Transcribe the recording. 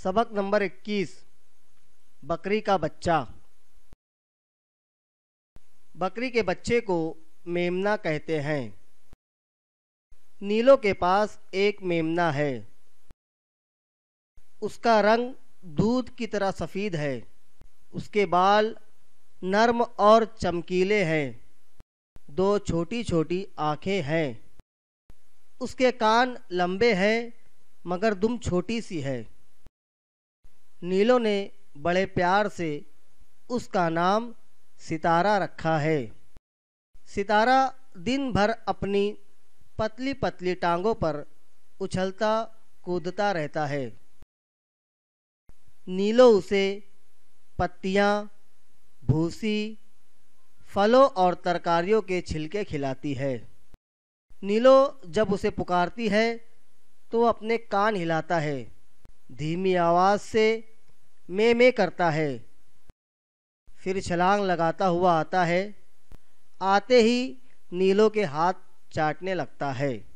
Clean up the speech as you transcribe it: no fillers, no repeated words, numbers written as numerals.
सबक नंबर 21। बकरी का बच्चा। बकरी के बच्चे को मेमना कहते हैं। नीलो के पास एक मेमना है। उसका रंग दूध की तरह सफ़ेद है। उसके बाल नर्म और चमकीले हैं। दो छोटी छोटी आँखें हैं। उसके कान लंबे हैं मगर दुम छोटी सी है। नीलो ने बड़े प्यार से उसका नाम सितारा रखा है। सितारा दिन भर अपनी पतली पतली टांगों पर उछलता कूदता रहता है। नीलो उसे पत्तियाँ, भूसी, फलों और तरकारियों के छिलके खिलाती है। नीलो जब उसे पुकारती है तो अपने कान हिलाता है, धीमी आवाज़ से में करता है, फिर छलांग लगाता हुआ आता है। आते ही नीलो के हाथ चाटने लगता है।